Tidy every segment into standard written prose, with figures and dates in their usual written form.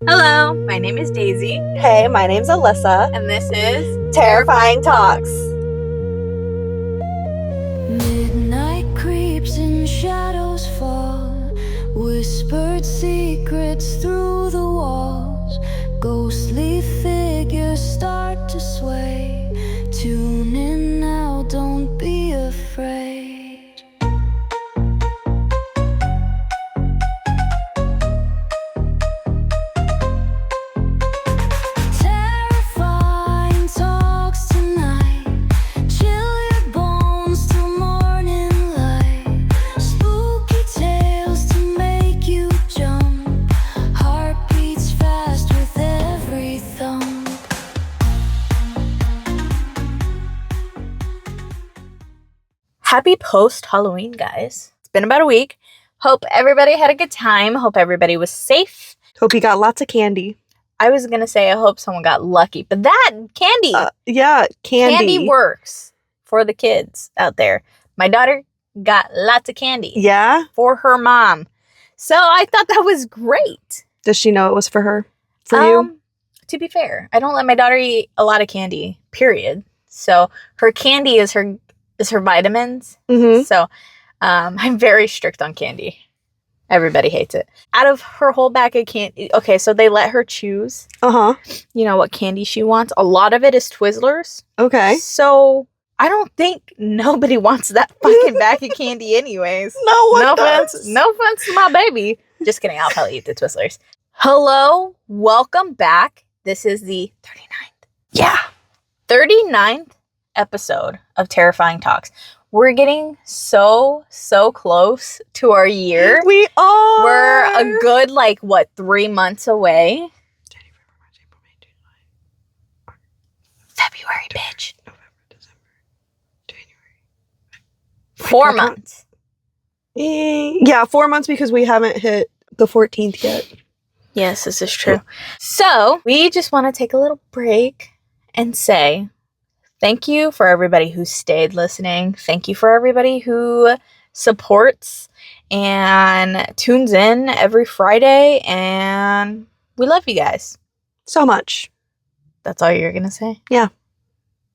Hello, my name is Daisy. Hey, my name's Alyssa. And this is Terrifying Talks. Midnight creeps and shadows fall, whispered secrets through the walls. Ghostly figures start to sway. Tune in now, don't be afraid. Terrifying talks tonight. Chill your bones till morning light. Spooky tales to make you jump. Heart beats fast with every thump. Happy post-Halloween, guys. It's been about a week. Hope everybody had a good time. Hope everybody was safe. Hope you got lots of candy. I was going to say I hope someone got lucky, but that candy, Yeah, candy. works for the kids out there. My daughter got lots of candy Yeah? for her mom. So I thought that was great. Does she know it was for her? For you? To be fair, I don't let my daughter eat a lot of candy, period. So her candy is her vitamins. Mm-hmm. So I'm very strict on candy. Everybody hates it. Out of her whole bag of candy, okay, so they let her choose, Uh-huh. what candy she wants. A lot of it is Twizzlers. Okay. So I don't think nobody wants that fucking bag of candy anyways. No one No does. offense. No offense to my baby. Just kidding. I'll probably eat the Twizzlers. Hello. Welcome back. This is the 39th. Yeah. 39th episode of Terrifying Talks. We're getting so close to our year. We are. We're a good, 3 months away? February, bitch. November, December, January. 4 months. Yeah, 4 months because we haven't hit the 14th yet. Yes, this is true. So, we just want to take a little break and say thank you for everybody who stayed listening. Thank you for everybody who supports and tunes in every Friday. And we love you guys. So much. That's all you're going to say? Yeah.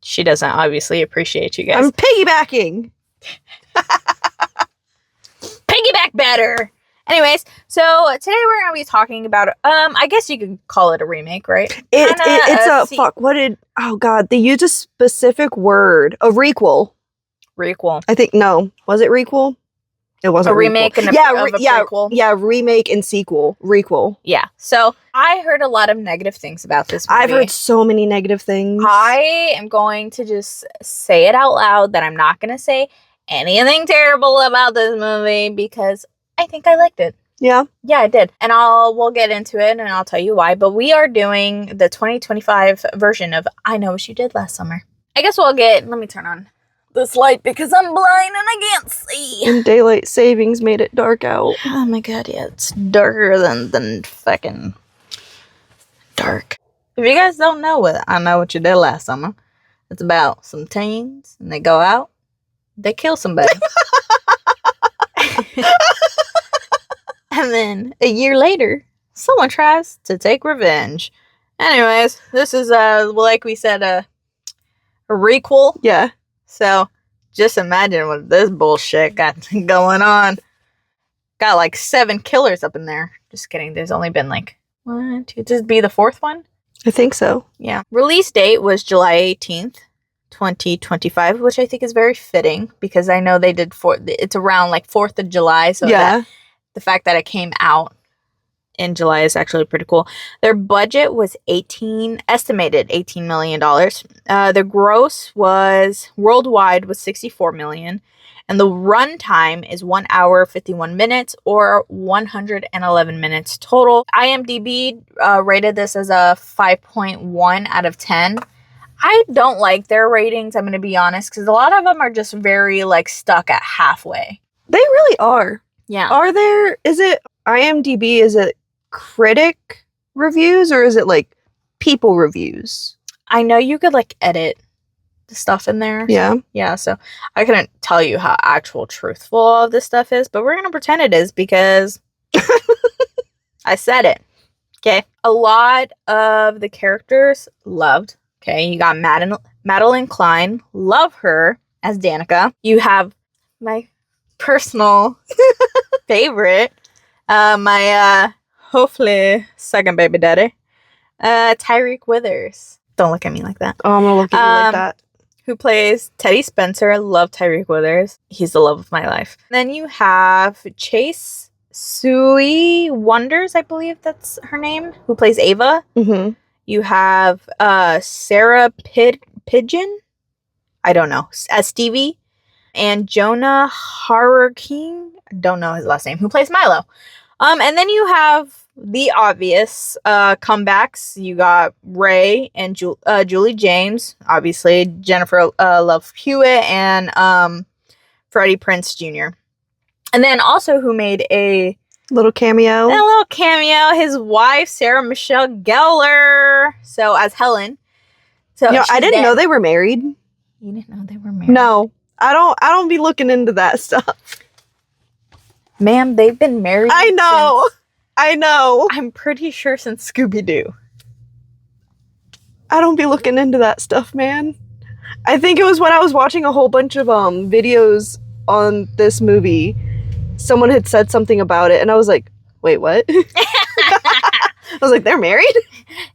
She doesn't obviously appreciate you guys. I'm piggybacking. Piggyback better. Anyways, so today we're going to be talking about, I guess you could call it a remake, right? Oh God, they used a specific word. A requel. Requel. I think, no. Was it requel? It wasn't A remake requel. and a prequel. Yeah, remake and sequel. Requel. Yeah. So I heard a lot of negative things about this movie. I've heard so many negative things. I am going to just say it out loud that I'm not going to say anything terrible about this movie because I think I liked it. Yeah? Yeah, I did. And we'll get into it and I'll tell you why. But we are doing the 2025 version of I Know What You Did Last Summer. I guess let me turn on this light because I'm blind and I can't see. And daylight savings made it dark out. Oh my god, yeah, it's darker than fucking dark. If you guys don't know what I Know What You Did Last Summer, it's about some teens and they go out, they kill somebody. And then a year later, someone tries to take revenge. Anyways, this is like we said, a requel. Yeah. So just imagine what this bullshit got going on. Got 7 killers up in there. Just kidding. There's only been 1, 2. This would be the 4th one? I think so. Yeah. Release date was July 18th, 2025, which I think is very fitting because I know they did it's around 4th of July. So yeah. The fact that it came out in July is actually pretty cool. Their budget was estimated $18 million. The gross was worldwide was $64 million. And the runtime is 1 hour, 51 minutes or 111 minutes total. IMDb rated this as a 5.1 out of 10. I don't like their ratings, I'm going to be honest, because a lot of them are just very stuck at halfway. They really are. Yeah. Is it IMDb, is it critic reviews or is it people reviews? I know you could edit the stuff in there. Yeah. Yeah, so I couldn't tell you how actual truthful all this stuff is, but we're going to pretend it is because I said it. Okay. A lot of the characters loved. Okay. You got Madeline Klein. Love her as Danica. You have my personal favorite. My hopefully second baby daddy. Tyreek Withers. Don't look at me like that. Oh, I'm gonna look at you like that. Who plays Teddy Spencer. I love Tyreek Withers. He's the love of my life. Then you have Chase Sui Wonders, I believe that's her name, who plays Ava. Mm-hmm. You have Sarah Pigeon. I don't know. As Stevie. And Jonah Harking. I don't know his last name. Who plays Milo. And then you have the obvious comebacks. You got Ray and Julie James, obviously Jennifer Love Hewitt, and Freddie Prinze Jr. And then also who made a little cameo. His wife, Sarah Michelle Gellar. So as Helen. So I didn't know they were married. You didn't know they were married? No, I don't be looking into that stuff. Ma'am, they've been married. I know. I'm pretty sure since Scooby-Doo. I don't be looking into that stuff, man. I think it was when I was watching a whole bunch of videos on this movie. Someone had said something about it, and I was like, wait, what? I was like, they're married?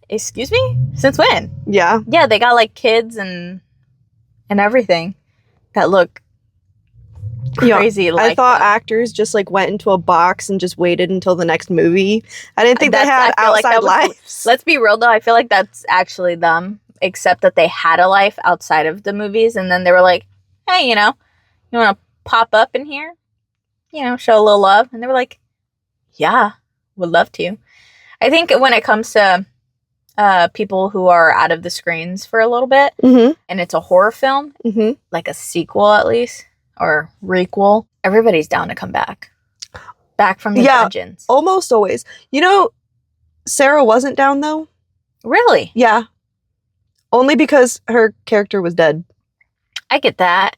Excuse me? Since when? Yeah. Yeah, they got like kids and everything that look crazy. I thought actors just like went into a box and just waited until the next movie. I didn't think they had outside lives. Let's be real though, I feel like that's actually them, except that they had a life outside of the movies, and then they were like, hey, you want to pop up in here? Show a little love. And they were like, yeah, would love to. I think when it comes to people who are out of the screens for a little bit, mm-hmm. and it's a horror film, mm-hmm. like a sequel at least, or requel, everybody's down to come back from the dungeons. Almost always. Sarah wasn't down though. Really? Yeah. Only because her character was dead. I get that.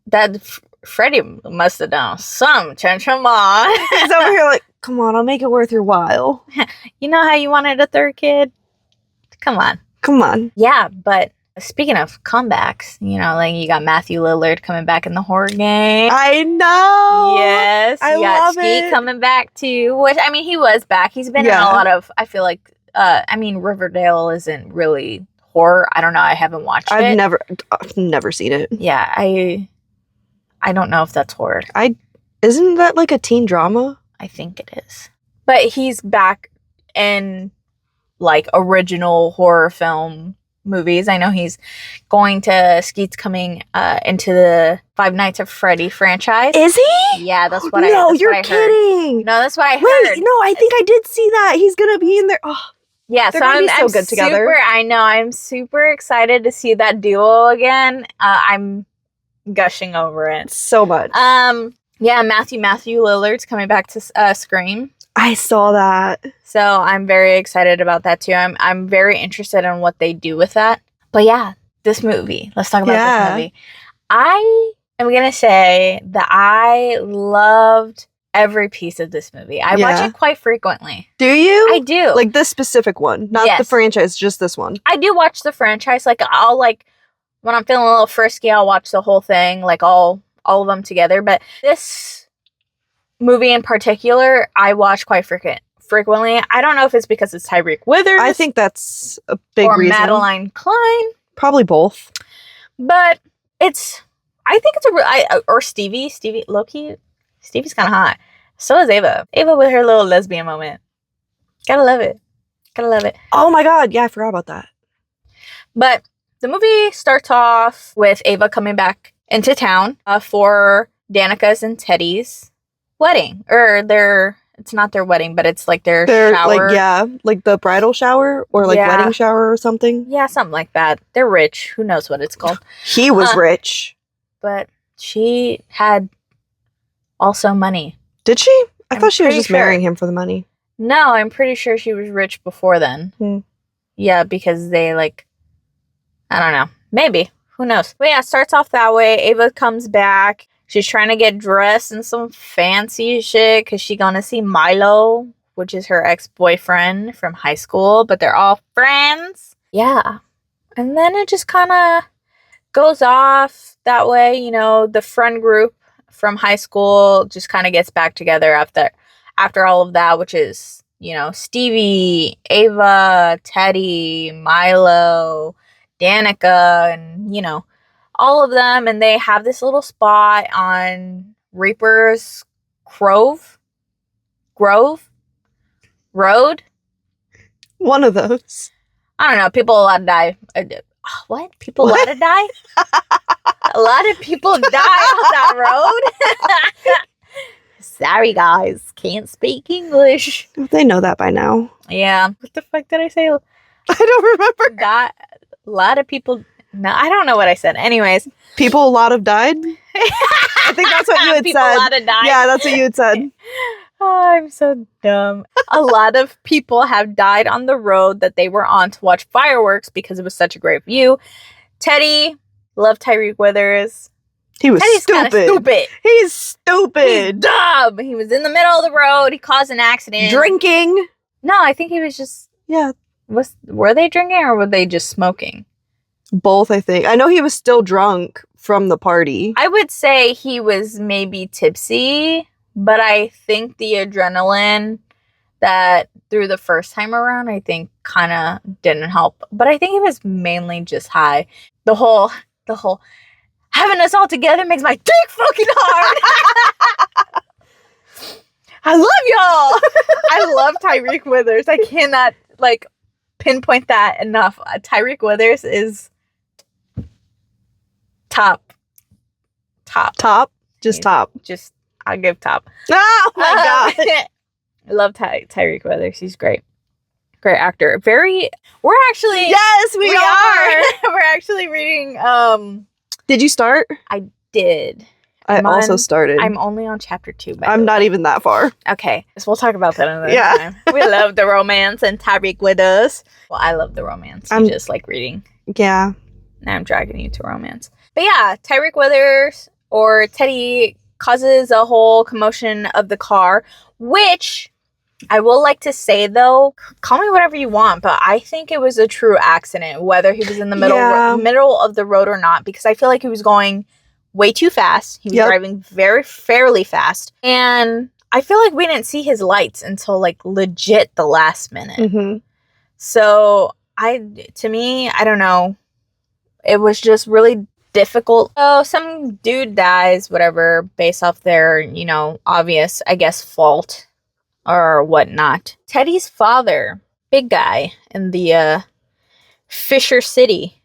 That Freddie must have done some come on. He's over here like, come on, I'll make it worth your while. You know how you wanted a third kid? Come on. Yeah, but speaking of comebacks, like you got Matthew Lillard coming back in the horror game. I know. Yes. I you got love Skeet it. coming back too. Which, he was back. He's been in a lot of, I feel like, Riverdale isn't really horror. I don't know. I haven't watched it. I've never seen it. Yeah, I don't know if that's horror. Isn't that like a teen drama? I think it is. But he's back in like original horror film movies. I know he's going to Skeet's coming into the Five Nights at Freddy franchise. Is he? Yeah, that's what I No, that's you're what I heard. kidding. No, that's what I heard. Wait, no, I think I did see that. He's gonna be in there. Oh, yeah, they're so gonna be so I'm good together. I'm super excited to see that duo again. I'm gushing over it so much. Yeah, Matthew Lillard's coming back to Scream. I saw that. So I'm very excited about that too. I'm very interested in what they do with that. But yeah, this movie. Let's talk about this movie. I am gonna say that I loved every piece of this movie. I watch it quite frequently. Do you? I do. Like this specific one, not the franchise, just this one. I do watch the franchise. Like I'll when I'm feeling a little frisky, I'll watch the whole thing, like all of them together. But this movie in particular, I watch quite frequently. I don't know if it's because it's Tyreek Withers. I think that's a big reason. Or Madeline Klein. Probably both. But I think it's or Stevie. Low-key, Stevie's kind of hot. So is Ava. Ava with her little lesbian moment. Gotta love it. Oh my god, yeah, I forgot about that. But the movie starts off with Ava coming back into town for Danica's and Teddy's wedding. It's not their wedding, but it's like their shower. Like the bridal shower or like wedding shower or something. Yeah, something like that. They're rich. Who knows what it's called? He was rich. But she had also money. Did she? I thought she was just marrying him for the money. No, I'm pretty sure she was rich before then. Yeah, because they I don't know. Maybe. Who knows? But yeah, it starts off that way. Ava comes back. She's trying to get dressed in some fancy shit because she's gonna see Milo which is her ex-boyfriend from high school, but they're all friends. Yeah. And then it just kind of goes off that way. You know, the friend group from high school just kind of gets back together after all of that, which is, you know, Stevie, Ava, Teddy, Milo, Danica, and, you know, all of them. And they have this little spot on Reaper's Grove Road. One of those. I don't know. People allowed to die. What? People allowed to die? A lot of people die on that road. Sorry, guys. Can't speak English. They know that by now. Yeah. What the fuck did I say? I don't remember. That a lot of people. No, I don't know what I said. Anyways, People a lot have died. I think that's what you had people said. allowed to die. Yeah, that's what you had said. Oh, I'm so dumb. A lot of people have died on the road that they were on to watch fireworks because it was such a great view. Teddy loved Tyreek Withers. He was Teddy's kind of stupid. stupid. He's He's stupid. dumb. He was in the middle of the road. He caused an accident. Drinking. No, I think he was just. Yeah. Were they drinking or were they just smoking? Both, I think. I know he was still drunk from the party. I would say he was maybe tipsy, but I think the adrenaline that through the first time around, I think kind of didn't help. But I think he was mainly just high. The whole having us all together makes my dick fucking hard. I love y'all. I love Tyreek Withers. I cannot pinpoint that enough. Tyreek Withers is top. Top? Just top. Just I'll give top. Oh my god. I love Tyreek Withers. He's great. Great actor. We're actually Yes, we are. We're actually reading Did you start? I did. I also started. I'm only on chapter 2. I'm not even that far. Okay. So we'll talk about that another Yeah. time. We love the romance and Tyreek Withers. Well, I love the romance. You just like reading. Yeah. Now I'm dragging you to romance. But yeah, Tyreek Withers or Teddy causes a whole commotion of the car, which I will like to say, though, call me whatever you want, but I think it was a true accident, whether he was in the middle of the road or not, because I feel like he was going way too fast. He was driving fairly fast. And I feel like we didn't see his lights until legit the last minute. Mm-hmm. So to me, I don't know. It was just really difficult. So some dude dies, whatever, based off their, obvious, I guess, fault or whatnot. Teddy's father, big guy in the Fisher City.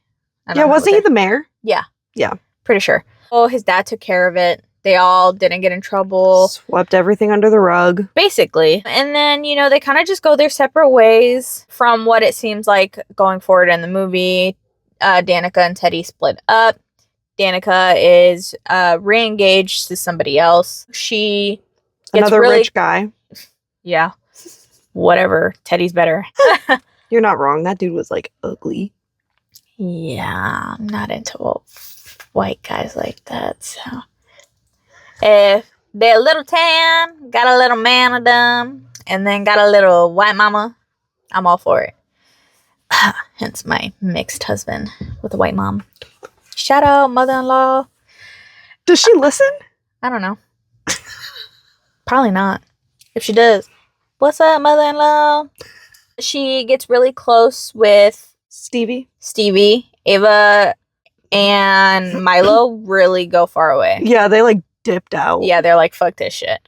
Yeah, wasn't he the mayor? Yeah. Yeah. Pretty sure. Oh, his dad took care of it. They all didn't get in trouble. Swept everything under the rug. Basically. And then, they kind of just go their separate ways from what it seems like going forward in the movie. Danica and Teddy split up. Danica is re-engaged to somebody else. She gets Another rich guy. Yeah. Whatever. Teddy's better. You're not wrong. That dude was ugly. Yeah, I'm not into white guys like that. So if they're a little tan, got a little man of them, and then got a little white mama, I'm all for it. Hence my mixed husband with a white mom. Shout out, mother-in-law. Does she listen? I don't know. Probably not. If she does, what's up, mother-in-law? She gets really close with Stevie, Ava, and Milo really go far away. Yeah, they dipped out. Yeah, they're like, fuck this shit.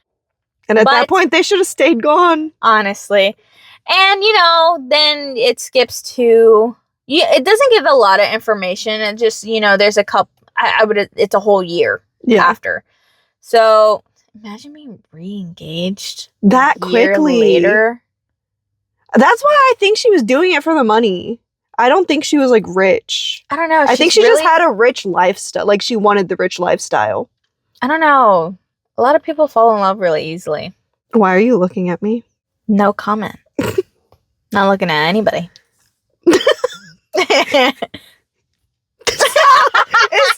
And at that point, they should have stayed gone. Honestly. And, then it skips to... it doesn't give a lot of information. It just, there's a couple... it's a whole year after. So, imagine being re-engaged that a year quickly. Later. That's why I think she was doing it for the money. I don't think she was rich. I don't know. I think she just had a rich lifestyle. She wanted the rich lifestyle. I don't know. A lot of people fall in love really easily. Why are you looking at me? No comment. Not looking at anybody. It's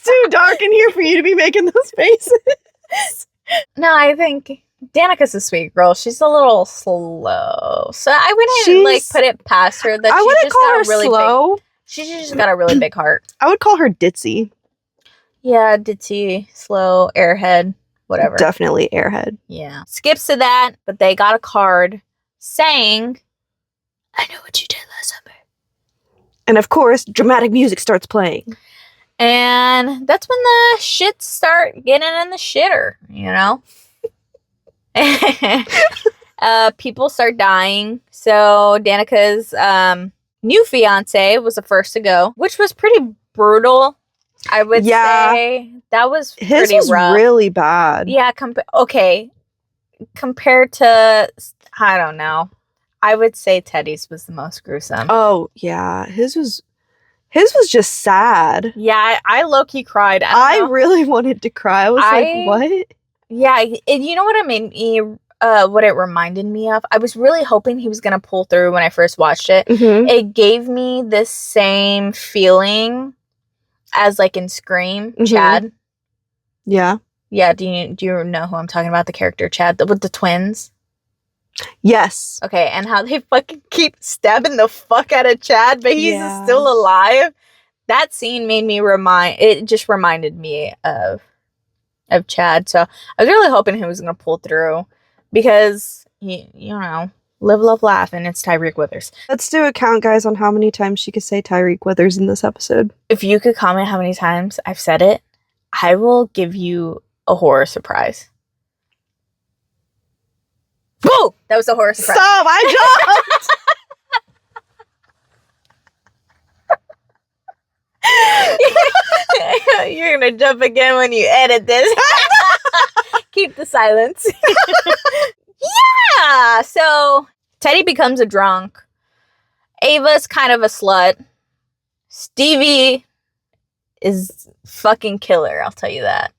too dark in here for you to be making those faces. No, I think Danica's a sweet girl. She's a little slow. So I wouldn't, She's- like, put it past her that I she wouldn't just call got her a really slow. big... She's just got a really big heart. I would call her ditzy. Yeah, ditzy, slow, airhead, whatever. Definitely airhead. Yeah. Skips to that, but they got a card saying, I know what you did last summer. And of course, dramatic music starts playing. And that's when the shits start getting in the shitter, you know? People start dying. So Danica's new fiance was the first to go, which was pretty brutal. I would say that was His pretty was rough. really bad. Yeah, okay. Compared to, I don't know. I would say Teddy's was the most gruesome. Oh, yeah. His was just sad. Yeah, I low-key cried. I don't know. really wanted to cry. I was like, what? Yeah, and you know what it made me, what it reminded me of? I was really hoping he was going to pull through when I first watched it. Mm-hmm. It gave me the same feeling as, like, in Scream, Mhm. Chad. Yeah. Yeah, do you know who I'm talking about? The character Chad, with the twins? Yes. Okay, and how they fucking keep stabbing the fuck out of Chad, but he's Yeah. still alive. That scene made me it just reminded me of Chad. So I was really hoping he was going to pull through because, you know, live, love, laugh, and it's Tyreek Withers. Let's do a count, guys, on how many times she could say Tyreek Withers in this episode. If you could comment how many times I've said it, I will give you a horror surprise. Whoa! That was a horror surprise. Stop! I jumped! You're gonna jump again when you edit this. Keep the silence. Yeah! So, Teddy becomes a drunk. Ava's kind of a slut. Stevie is fucking killer, I'll tell you that.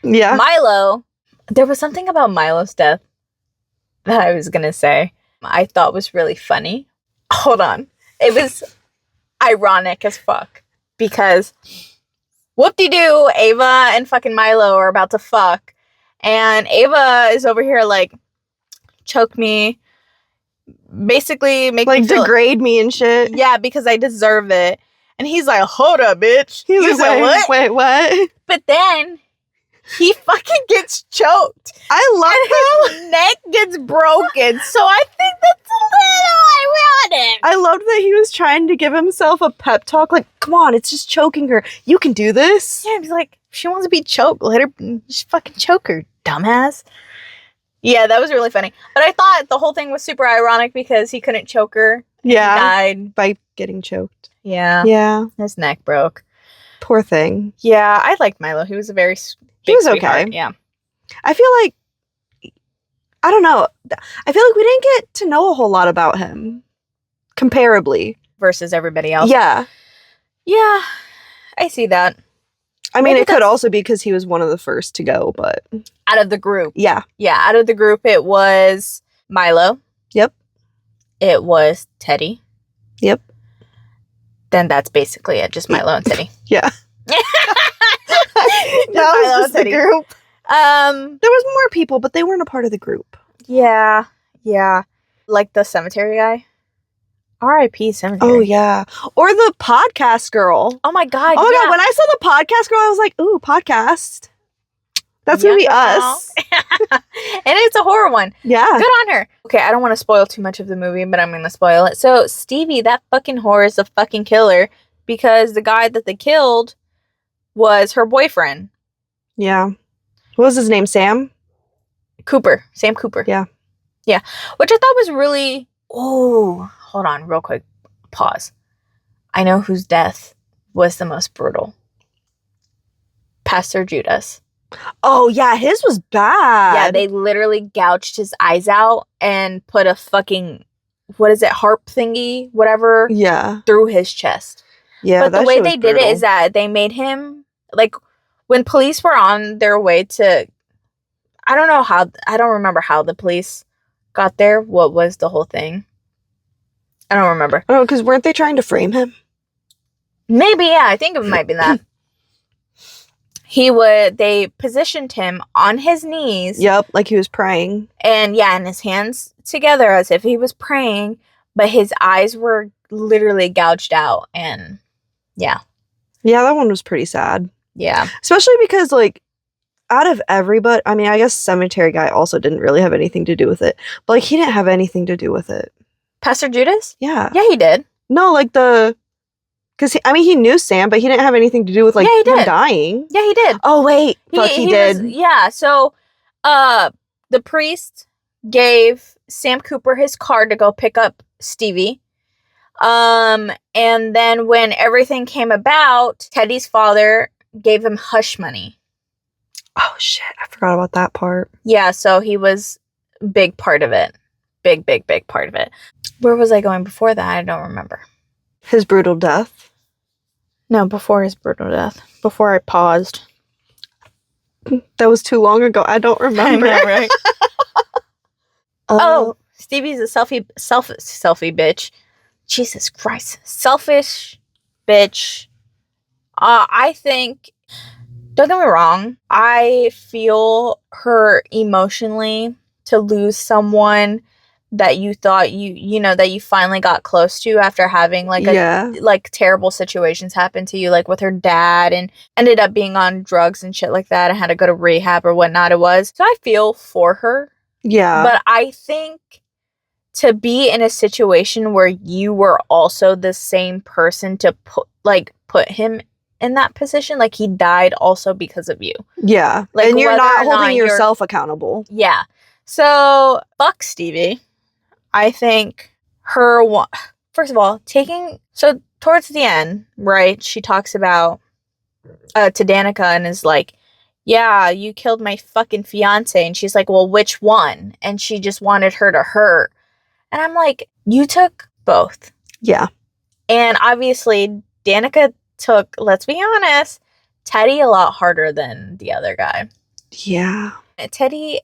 Yeah. Milo, there was something about Milo's death that I was gonna say I thought was really funny. Hold on. It was ironic as fuck. Because whoop-de-doo, Ava and fucking Milo are about to fuck. And Ava is over here like, choke me. Basically make Like, me feel... degrade me and shit. Yeah, because I deserve it. And he's like, hold up, bitch. He You was said like, wait, what? But then he fucking gets choked. I love And his neck gets broken. So I think that's a little ironic. I loved that he was trying to give himself a pep talk. Like, come on, it's just choking her. You can do this. Yeah, he's like, if she wants to be choked, let her just fucking choke her, dumbass. Yeah, that was really funny. But I thought the whole thing was super ironic because he couldn't choke her. Yeah. He died. By getting choked. Yeah. Yeah. His neck broke. Poor thing. Yeah, I liked Milo. He was a very He big was sweetheart. okay. Yeah. I feel like, I don't know. I feel like we didn't get to know a whole lot about him. Comparably. Versus everybody else. Yeah. Yeah, I see that. I mean, Maybe it could that's- also be because he was one of the first to go, but Out of the group. yeah. Yeah, out of the group, it was Milo. Yep. It was Teddy. Yep. Then that's basically it. Just Milo and Teddy. Yeah. Just That was Milo and just the Teddy. group. Um, There was more people, but they weren't a part of the group. yeah. Like the cemetery guy. R.I.P. cemetery. Oh, yeah. Or the podcast girl. Oh my god. Oh, my yeah. God. When I saw the podcast girl, I was like, ooh, podcast. That's going to be Yeah, girl. us. And it's a horror one. Yeah. Good on her. Okay, I don't want to spoil too much of the movie, but I'm going to spoil it. So, Stevie, that fucking whore is a fucking killer because the guy that they killed was her boyfriend. Yeah. What was his name? Sam? Cooper. Sam Cooper. Yeah. Yeah. Which I thought was really... Oh, hold on real quick. Pause. I know whose death was the most brutal. Pastor Judas. Oh, yeah. His was bad. Yeah, they literally gouged his eyes out and put a fucking... What is it? Harp thingy? Whatever. Yeah. Through his chest. Yeah. But the that way shit was they did it brutal. is that they made him... Like, when police were on their way to... I don't remember how the police got there. What was the whole thing? I don't remember. Oh, because weren't they trying to frame him? Maybe, yeah. I think it might be that. they positioned him on his knees. Yep, like he was praying. And and his hands together as if he was praying, but his eyes were literally gouged out. And yeah. Yeah, that one was pretty sad. Yeah. Especially because, like, out of everybody, I mean, I guess Cemetery Guy also didn't really have anything to do with it. But, like, he didn't have anything to do with it. Pastor Judas? Yeah. Yeah, he did. No, like because, he knew Sam, but he didn't have anything to do with, like, Yeah, he him did. dying. Yeah, he did. Oh, wait. He did. So, the priest gave Sam Cooper his card to go pick up Stevie. And then when everything came about, Teddy's father gave him hush money. Oh, shit. I forgot about that part. Yeah, so he was a big part of it. Big part of it. Where was I going before that? I don't remember. His brutal death. No, before his brutal death. Before I paused. That was too long ago. I don't remember. I know, right? Oh, Stevie's a selfie bitch. Jesus Christ. Selfish bitch. I think, don't get me wrong, I feel her emotionally to lose someone that you thought that you finally got close to after having like terrible situations happen to you, like with her dad, and ended up being on drugs and shit like that and had to go to rehab or whatnot it was. So I feel for her. Yeah. But I think to be in a situation where you were also the same person to put him in that position, like he died also because of you. Yeah. Like, and you're not holding not yourself accountable. Yeah. So fuck Stevie. I think first of all, towards the end, right, she talks about to Danica and is like, yeah, you killed my fucking fiance. And she's like, well, which one? And she just wanted her to hurt. And I'm like, you took both. Yeah. And obviously, Danica took, let's be honest, Teddy a lot harder than the other guy. Yeah. Teddy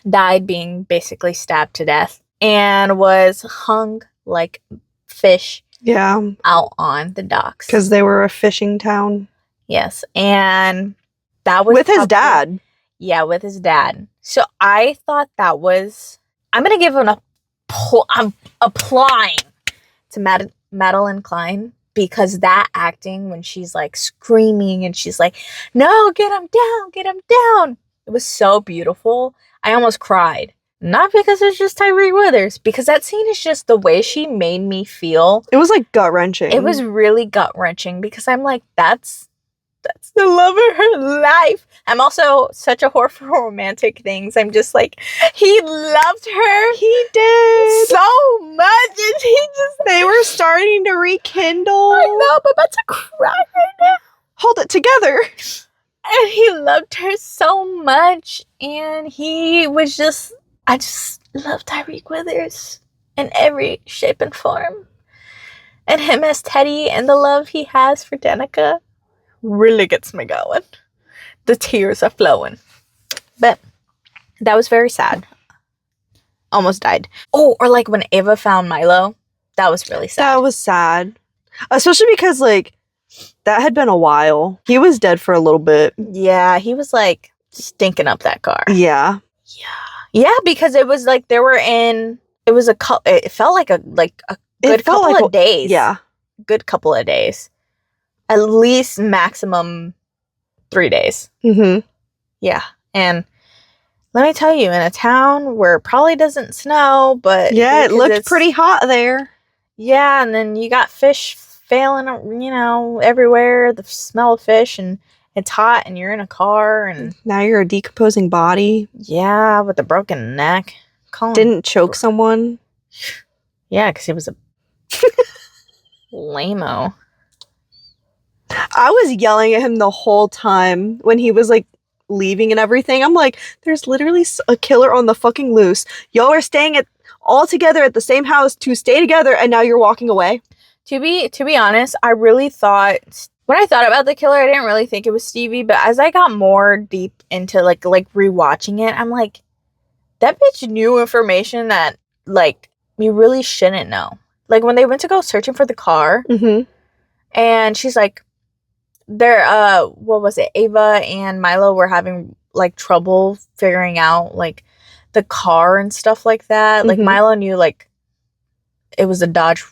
died being basically stabbed to death and was hung like fish out on the docks. Because they were a fishing town. Yes. And that was with his dad. Yeah, with his dad. So I thought that was, I'm going to give I'm applying to Madeline Klein, because that acting when she's like screaming and she's like, no, get him down. It was so beautiful. I almost cried. Not because it's just Tyree Withers, because that scene is just the way she made me feel. It was like gut-wrenching. It was really gut-wrenching because I'm like, that's the love of her life. I'm also such a whore for romantic things. I'm just like, he loved her. He did. So much. And they were starting to rekindle. I know, I'm about to cry right now. Hold it together. And he loved her so much. And he was just, I just love Tyreek Withers in every shape and form. And him as Teddy and the love he has for Danica really gets me going. The tears are flowing. But that was very sad. Almost died. Oh, or like when Ava found Milo. That was really sad. That was sad. Especially because, like, that had been a while. He was dead for a little bit. Yeah, he was like stinking up that car. Yeah. Yeah, because it was like it felt like a good couple of days. Yeah. Good couple of days. At least maximum 3 days. Mm-hmm. Yeah. And let me tell you, in a town where it probably doesn't snow, but yeah, it looked pretty hot there. Yeah, and then you got fish failing, everywhere, the smell of fish, and it's hot, and you're in a car, and now you're a decomposing body. Yeah, with a broken neck. Didn't choke someone. Yeah, because he was a lame-o. I was yelling at him the whole time when he was like leaving and everything. I'm like, there's literally a killer on the fucking loose. Y'all are staying all together at the same house to stay together, and now you're walking away. To be honest, I really thought, when I thought about the killer, I didn't really think it was Stevie, but as I got more deep into like rewatching it, I'm like, that bitch knew information that like you really shouldn't know. Like when they went to go searching for the car, mm-hmm. and she's like, what was it? Ava and Milo were having like trouble figuring out like the car and stuff like that. Like Mhm. Milo knew like it was a Dodge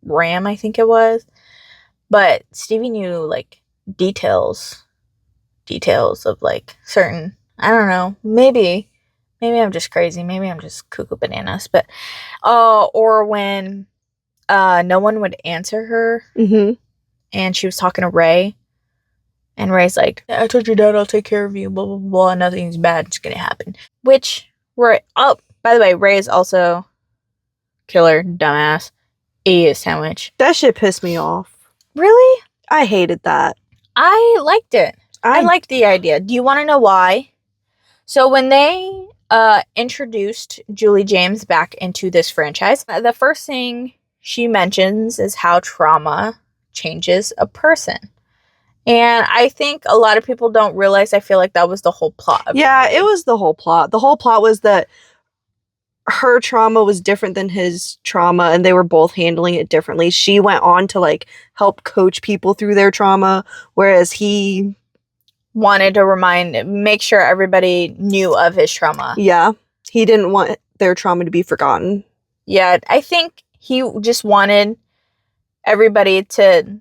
Ram, I think it was. But Stevie knew like details of like certain, I don't know, maybe I'm just crazy, maybe I'm just cuckoo bananas, but or when no one would answer her Mhm. and she was talking to Ray and Ray's like, I told your dad I'll take care of you, blah blah blah, nothing's bad is gonna happen. Which we're by the way, Ray is also killer, dumbass, a sandwich. That shit pissed me off. Really? I hated that. I liked it. I liked the idea. Do you want to know why? So when they introduced Julie James back into this franchise, the first thing she mentions is how trauma changes a person. And I think a lot of people don't realize, I feel like that was the whole plot of Yeah, the it movie. was the whole plot. The whole plot was that her trauma was different than his trauma and they were both handling it differently. She went on to like help coach people through their trauma, whereas he wanted to make sure everybody knew of his trauma. Yeah, he didn't want their trauma to be forgotten. Yeah, I think he just wanted everybody to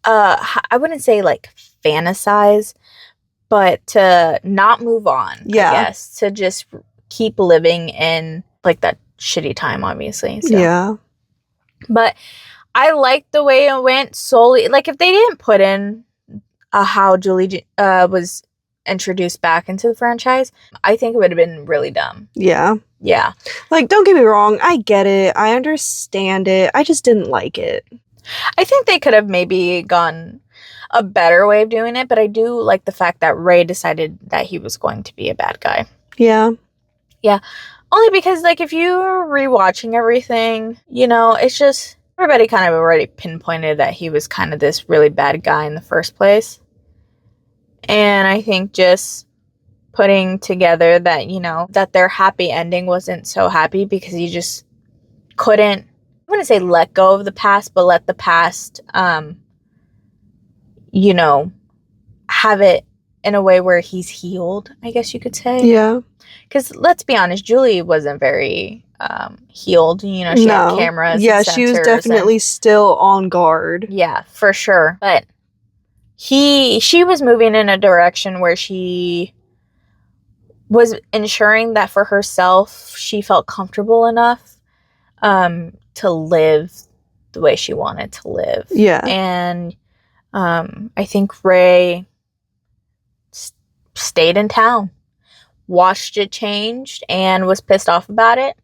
I wouldn't say like fantasize, but to not move on. Yeah. I guess to just keep living in like that shitty time, obviously. So. Yeah. But I liked the way it went solely. Like if they didn't put in how Julie was introduced back into the franchise, I think it would have been really dumb. Yeah. Yeah. Like, don't get me wrong, I get it. I understand it. I just didn't like it. I think they could have maybe gone a better way of doing it, but I do like the fact that Ray decided that he was going to be a bad guy. Yeah. Yeah. Only because, like, if you're rewatching everything, you know, it's just everybody kind of already pinpointed that he was kind of this really bad guy in the first place. And I think just putting together that, you know, that their happy ending wasn't so happy because he just couldn't, I wouldn't say let go of the past, but let the past, you know, have it in a way where he's healed, I guess you could say. Yeah. Because let's be honest, Julie wasn't very healed. You know, she had cameras. Yeah, and she was sensors definitely and, still on guard. yeah, for sure. But she was moving in a direction where she was ensuring that for herself, she felt comfortable enough to live the way she wanted to live. Yeah. And I think Ray stayed in town, watched it change, and was pissed off about it,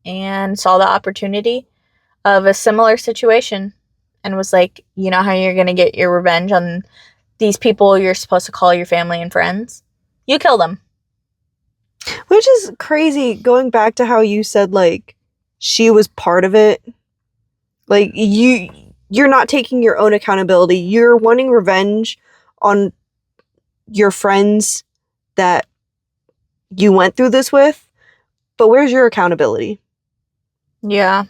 and saw the opportunity of a similar situation, and was like, you know how you're going to get your revenge on these people you're supposed to call your family and friends? You kill them. Which is crazy, going back to how you said, like, she was part of it. Like, you're not taking your own accountability. You're wanting revenge on your friends that you went through this with, but where's your accountability? Yeah.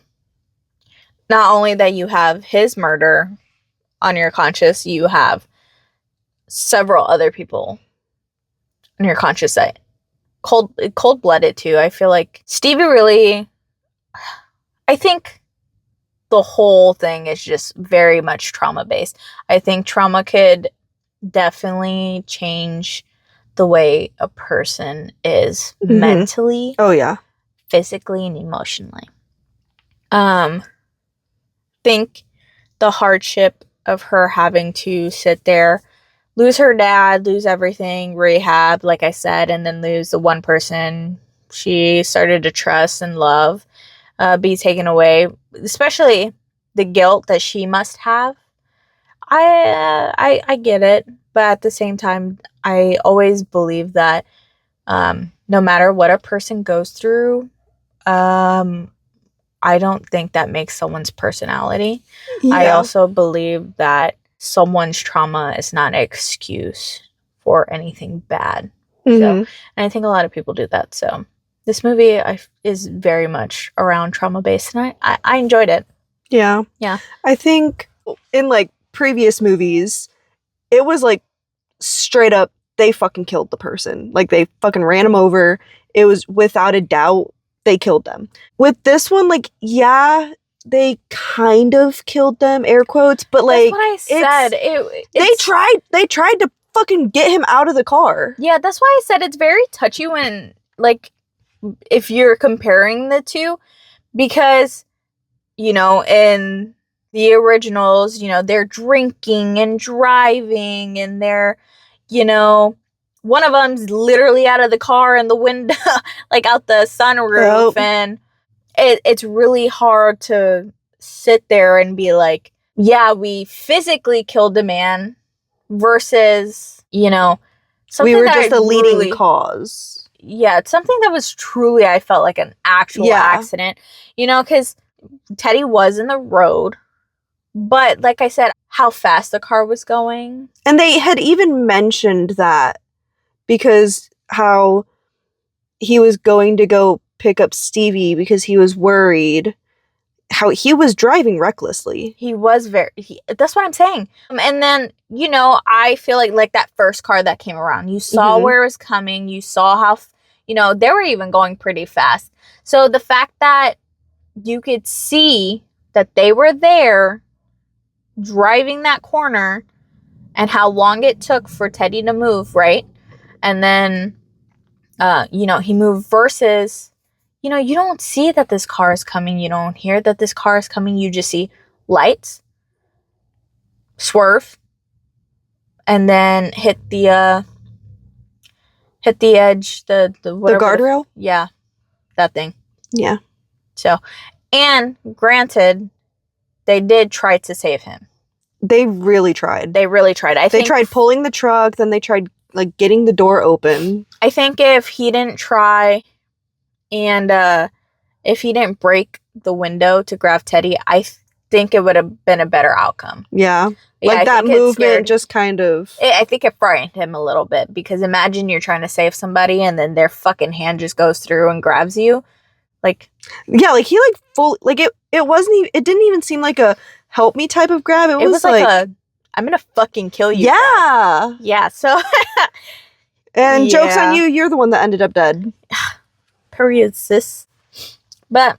Not only that you have his murder on your conscience, you have several other people on your conscience that cold-blooded too. I feel like Stevie really, I think the whole thing is just very much trauma-based. I think trauma could definitely change the way a person is mentally, Oh yeah, physically, and emotionally. Think the hardship of her having to sit there, lose her dad, lose everything, rehab, like I said, and then lose the one person she started to trust and love, be taken away, especially the guilt that she must have. I get it, but at the same time, I always believe that no matter what a person goes through, I don't think that makes someone's personality. yeah. I also believe that someone's trauma is not an excuse for anything bad. So, and I think a lot of people do that. So this movie is very much around trauma based, and I enjoyed it. Yeah. Yeah. I think in like previous movies, it was like straight up, they fucking killed the person. Like, they fucking ran them over. It was without a doubt, they killed them. With this one, like, yeah, they kind of killed them, air quotes, but like, That's what I said. they tried to fucking get him out of the car. Yeah, that's why I said it's very touchy when, like, if you're comparing the two, because, you know, in the originals, you know, they're drinking and driving, and they're, you know, one of them's literally out of the car and the window, like out the sunroof, and it's really hard to sit there and be like, yeah, we physically killed a man, versus, you know, something We were that just I a leading really- cause. Yeah, it's something that was truly, I felt like an actual accident, you know, because Teddy was in the road, but like I said, how fast the car was going. And they had even mentioned that, because how he was going to go pick up Stevie because he was worried, how he was driving recklessly. He was that's what I'm saying. And then, you know, I feel like that first car that came around, you saw where it was coming, you saw how, you know, they were even going pretty fast. So the fact that you could see that they were there driving that corner, and how long it took for Teddy to move, right? And then, you know, he moved, versus, you know, you don't see that this car is coming. You don't hear that this car is coming. You just see lights, swerve, and then hit the edge, the guardrail? Yeah, that thing. Yeah. So, and granted, they did try to save him. They really tried. They really tried. They tried pulling the truck, then they tried like getting the door open. I think if he didn't try, and if he didn't break the window to grab Teddy, I think it would have been a better outcome. Yeah. Yeah, like I that think movement just kind of... I think it frightened him a little bit, because imagine you're trying to save somebody and then their fucking hand just goes through and grabs you. Like... Yeah, like he like full... Like it wasn't even... It didn't even seem like a help me type of grab. It was like a, I'm gonna fucking kill you. Yeah. Grab. Yeah, so... And joke's on you, you're the one that ended up dead. Period, sis. But...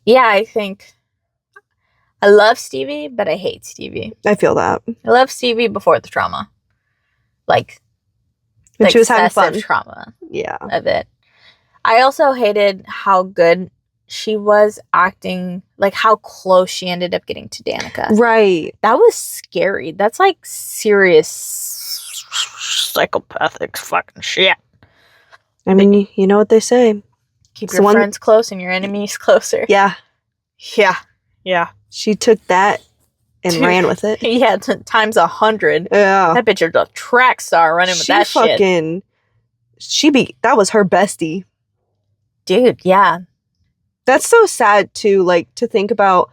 yeah, I think... I love Stevie, but I hate Stevie. I feel that. I love Stevie before the trauma. Like, when the she was having fun. trauma Yeah. of it. I also hated how good she was acting, like how close she ended up getting to Danica. Right. That was scary. That's like serious psychopathic fucking shit. I mean, you know what they say. Keep your friends close and your enemies closer. Yeah. Yeah. Yeah. She took that and ran with it. Yeah, times 100. Yeah. That bitch is a track star running with that shit. That was her bestie. Dude, yeah. That's so sad too, like, to think about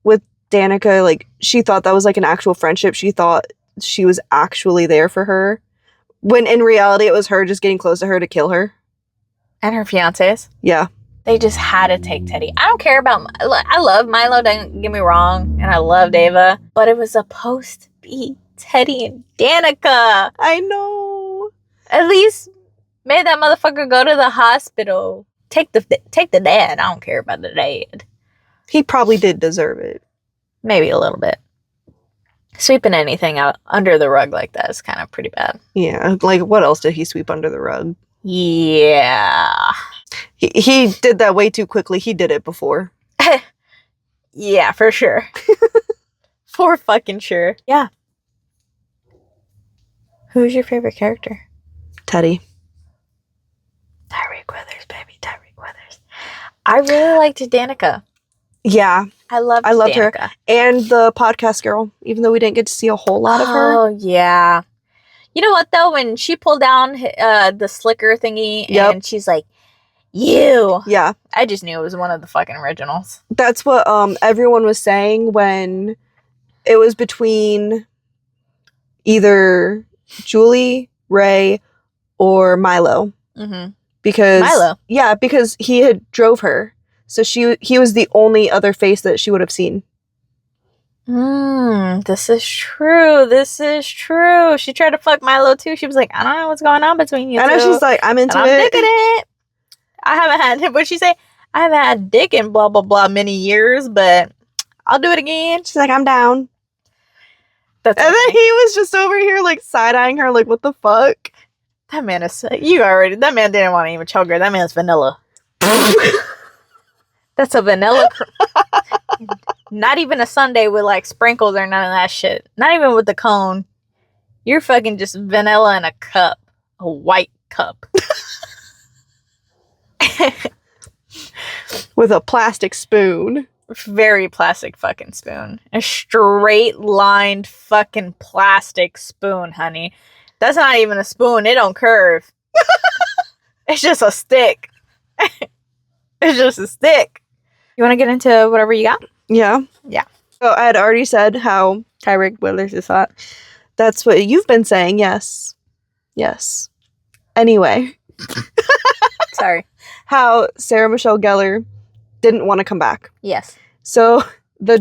with Danica, like, she thought that was like an actual friendship. She thought she was actually there for her. When in reality, it was her just getting close to her to kill her. And her fiancés. Yeah. They just had to take Teddy. I don't care about... I love Milo, don't get me wrong. And I love Ava. But it was supposed to be Teddy and Danica. I know. At least made that motherfucker go to the hospital. Take the dad. I don't care about the dad. He probably did deserve it. Maybe a little bit. Sweeping anything out under the rug like that is kind of pretty bad. Yeah. Like, what else did he sweep under the rug? Yeah. He did that way too quickly. He did it before. Yeah, for sure. For fucking sure. Yeah. Who's your favorite character? Teddy. Tyreek Withers, baby. Tyreek Withers. I really liked Danica. Yeah. I loved her. Danica. And the podcast girl, even though we didn't get to see a whole lot of her. Oh, yeah. You know what, though? When she pulled down the slicker thingy, and she's like, you. Yeah. I just knew it was one of the fucking originals. That's what everyone was saying when it was between either Julie, Ray, or Milo. Mm-hmm. Because Milo. Yeah, because he had drove her. So he was the only other face that she would have seen. This is true. This is true. She tried to fuck Milo too. She was like, I don't know what's going on between you I know, two. she's like, I'm into and I'm it. digging it. I haven't had, what'd she say? I haven't had dick in blah, blah, blah many years, but I'll do it again. She's like, I'm down. That's And then okay. he was just over here, like, side-eyeing her, like, what the fuck? That man is, that man didn't want to even choke her. That man's vanilla. That's a vanilla. Not even a sundae with like sprinkles or none of that shit. Not even with the cone. You're fucking just vanilla in a cup. A white cup. With a plastic spoon. Very plastic fucking spoon. A straight lined fucking plastic spoon, honey. That's not even a spoon. It don't curve. It's just a stick. It's just a stick. You want to get into whatever you got? Yeah. Yeah. So I had already said how Tyreek Withers is hot. that's what you've been saying. Yes. Yes. Anyway. Sorry. How Sarah Michelle Gellar didn't want to come back. Yes. So the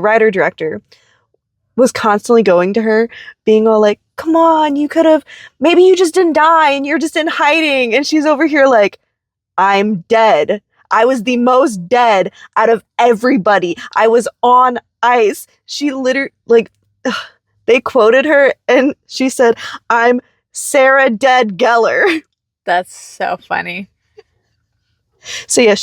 writer-director, was constantly going to her, being all like, come on, you could have, maybe you just didn't die and you're just in hiding. And she's over here like, I'm dead. I was the most dead out of everybody. I was on ice. She literally, like, they quoted her and she said, I'm Sarah Dead Gellar. That's so funny. So yeah,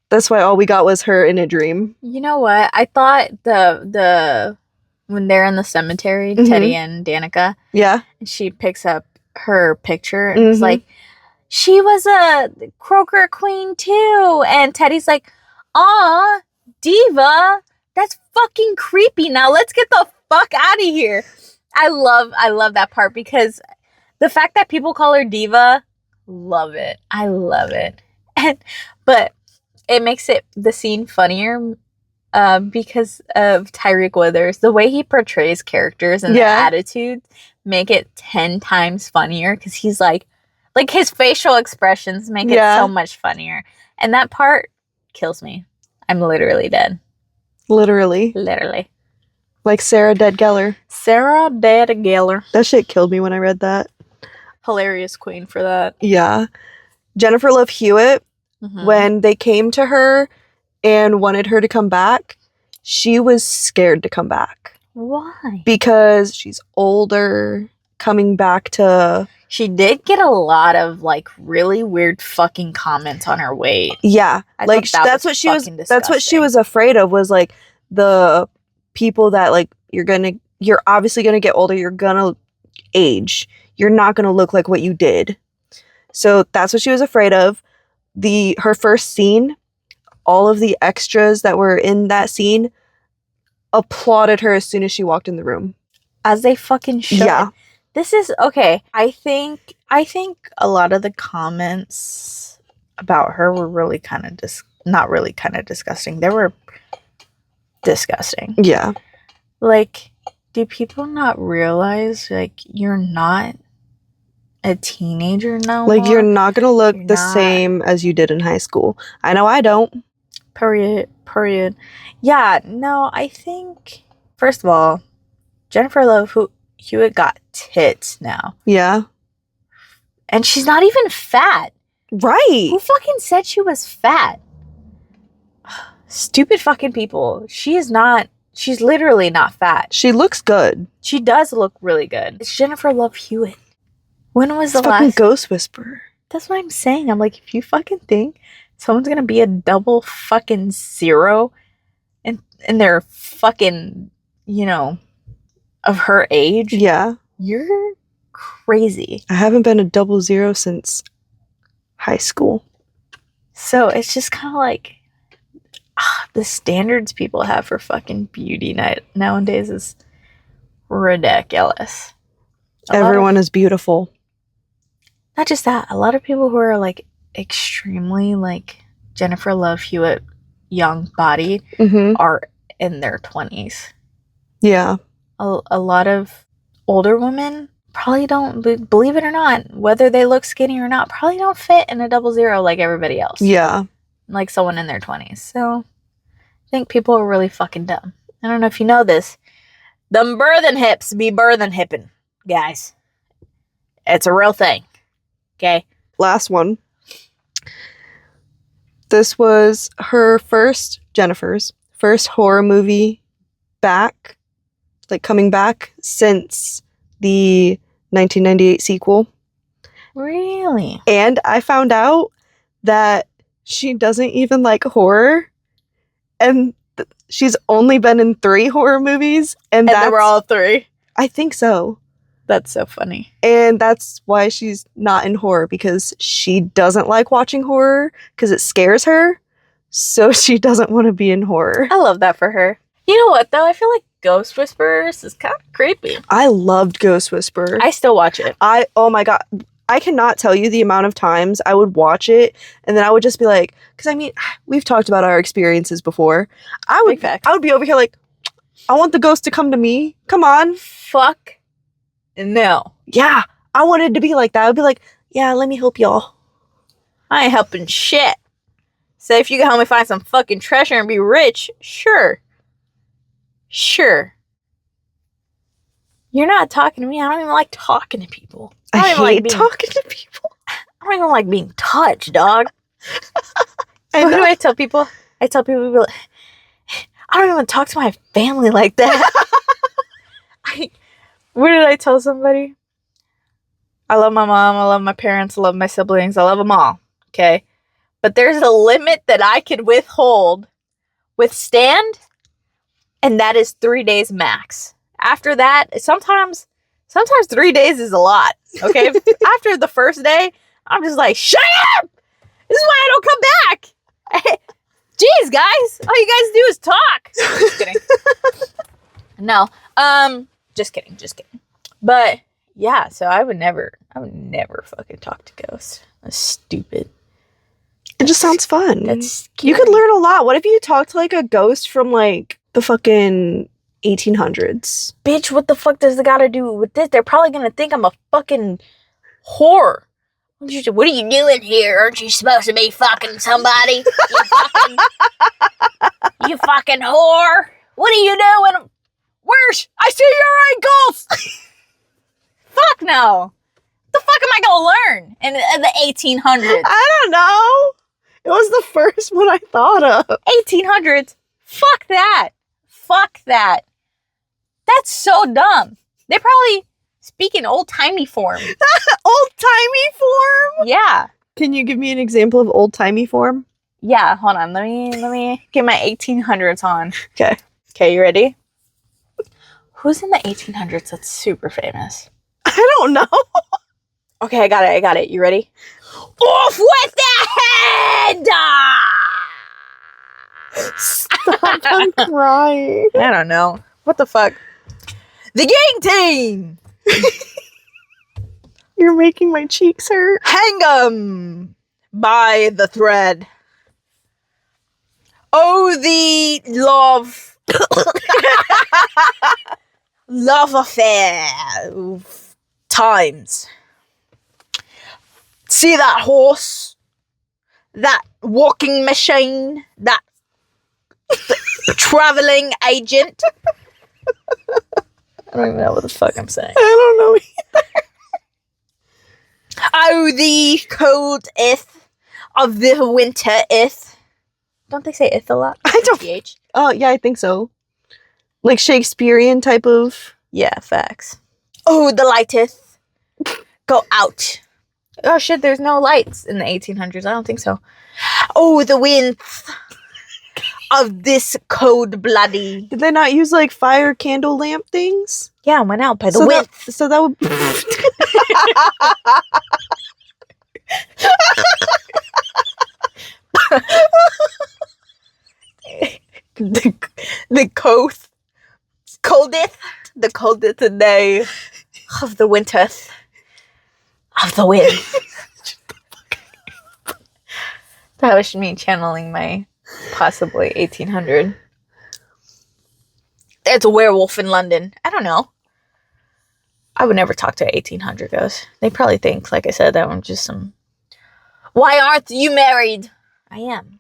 that's why all we got was her in a dream. You know what? I thought the when they're in the cemetery, Mhm. Teddy and Danica, Yeah. and she picks up her picture and it's Mhm. like, she was a Croaker queen too. And Teddy's like, aw, diva, that's fucking creepy. Now let's get the fuck out of here. I love that part because the fact that people call her diva, love it. I love it. But it makes the scene funnier because of Tyreek Withers. The way he portrays characters and their attitudes make it 10 times funnier because he's like his facial expressions make it so much funnier. And that part kills me. I'm literally dead. Literally. Like Sarah Dead Gellar. Sarah Dead Gellar. That shit killed me when I read that. Hilarious queen for that. Yeah. Jennifer Love Hewitt, when they came to her and wanted her to come back, she was scared to come back. Why? Because she's older, coming back to... She did get a lot of like really weird fucking comments on her weight. Yeah. Like that's what she was afraid of, was like the people that like you're obviously gonna get older, you're gonna age. You're not gonna look like what you did. So that's what she was afraid of. Her first scene, all of the extras that were in that scene applauded her as soon as she walked in the room. As they fucking should. Yeah. This is okay. I think a lot of the comments about her were really kind of not really kind of disgusting. They were disgusting. Yeah. Like, do people not realize like you're not a teenager now? Like you're not gonna look the same as you did in high school. I know I don't. Period. Yeah, no, I think first of all, Jennifer Love Hewitt got tits now. Yeah. And she's not even fat. Right. Who fucking said she was fat? Stupid fucking people. She's literally not fat. She looks good. She does look really good. It's Jennifer Love Hewitt. When was the fucking last Ghost Whisperer? That's what I'm saying. I'm like, if you fucking think someone's gonna be a double fucking zero and they're fucking, of her age. Yeah. You're crazy. I haven't been a 00 since high school. So it's just kind of like the standards people have for fucking beauty nowadays is ridiculous. Everyone is beautiful. Not just that. A lot of people who are like extremely like Jennifer Love Hewitt, young body, are in their 20s. Yeah. A lot of older women probably don't, believe it or not, whether they look skinny or not, probably don't fit in a 00 like everybody else. Yeah. Like someone in their 20s. So think people are really fucking dumb. I don't know if you know this. Them birthing hips be birthing hipping, guys. It's a real thing. Okay? Last one. This was Jennifer's first horror movie back, like coming back since the 1998 sequel. Really? And I found out that she doesn't even like horror. And she's only been in 3 horror movies. And they were all 3? I think so. That's so funny. And that's why she's not in horror, because she doesn't like watching horror because it scares her. So she doesn't want to be in horror. I love that for her. You know what, though? I feel like Ghost Whisperers is kind of creepy. I loved Ghost Whisperer. I still watch it. Oh my God. I cannot tell you the amount of times I would watch it and then I would just be like, because I mean, we've talked about our experiences before. I would be over here like, I want the ghost to come to me. Come on. Fuck. No. Yeah. I wanted to be like that. I'd be like, yeah, let me help y'all. I ain't helping shit. So if you can help me find some fucking treasure and be rich, sure. Sure. You're not talking to me. I don't even like talking to people. I hate talking to people. I don't even like being touched, dog. What do I tell people? I tell people, I don't even talk to my family like that. What did I tell somebody? I love my mom. I love my parents. I love my siblings. I love them all. Okay? But there's a limit that I can withstand, and that is 3 days max. After that, sometimes 3 days is a lot. Okay? After the first day, I'm just like, shut up! This is why I don't come back! Jeez, guys! All you guys do is talk! Just kidding. No. Just kidding. But, yeah, so I would never fucking talk to ghosts. That's stupid. It just sounds fun. That's scary. You could learn a lot. What if you talked to like a ghost from like the fucking 1800s? Bitch, what the fuck does it gotta do with this? They're probably gonna think I'm a fucking whore. What are you doing here? Aren't you supposed to be fucking somebody? You fucking whore. What are you doing? I see your ankles. Fuck no. The fuck am I gonna learn in the 1800s? I don't know. It was the first one I thought of. 1800s? Fuck that. That's so dumb. They probably speak in old-timey form. Old-timey form? Yeah. Can you give me an example of old-timey form? Yeah, hold on. Let me get my 1800s on. Okay. Okay, you ready? Who's in the 1800s that's super famous? I don't know. Okay, I got it. You ready? Off with the head! Stop, I'm crying. I don't know. What the fuck? The guillotine! You're making my cheeks hurt. Hang 'em by the thread. Oh, the love affair of times. See that horse? That walking machine? That traveling agent? I don't even know what the fuck I'm saying. I don't know either. Oh, the cold ith of the winter ith. Don't they say ith a lot? I don't. TH? Oh, yeah, I think so. Like Shakespearean type of. Yeah, facts. Oh, the lighteth. Go out. Oh shit, there's no lights in the 1800s. I don't think so. Oh, the winth of this cold bloody. Did they not use like fire candle lamp things? Yeah, I went out by the winth. So that would. the coldeth day of the winterth of the wind. That was me channeling my possibly 1800. There's a werewolf in London. I don't know. I would never talk to an 1800 ghost. They probably think, like I said, that I'm just some. Why aren't you married? I am.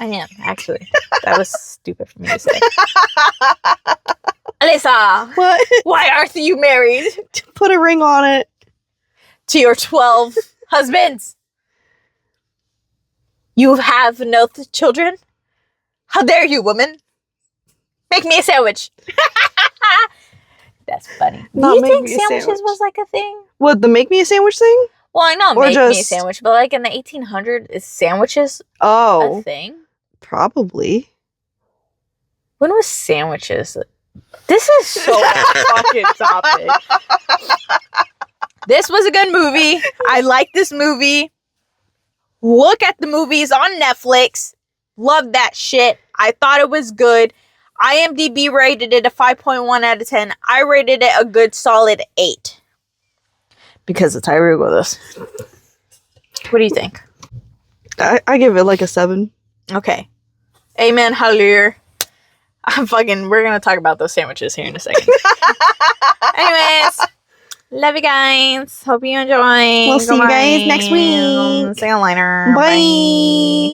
I am, actually. That was stupid for me to say. Alyssa, What? why aren't you married Put a ring on it. to your 12 husbands? You have no children? How dare you, woman? Make me a sandwich. That's funny. Not Do you make think me a sandwiches sandwich. was like a thing? What, the make me a sandwich thing? Well, I know Or make me a just- sandwich, but like in the 1800s, is sandwiches a Oh, thing? probably. When was sandwiches? This is so off fucking topic. This was a good movie. I like this movie. Look at the movies on Netflix. Love that shit. I thought it was good. IMDb rated it a 5.1 out of 10. I rated it a good solid 8. Because it's Tyree with us. What do you think? I give it like a 7. Okay. Amen. Hallelujah. We're going to talk about those sandwiches here in a second. Anyways. Love you guys. Hope you enjoy. We'll see you guys next week. See you later. Bye.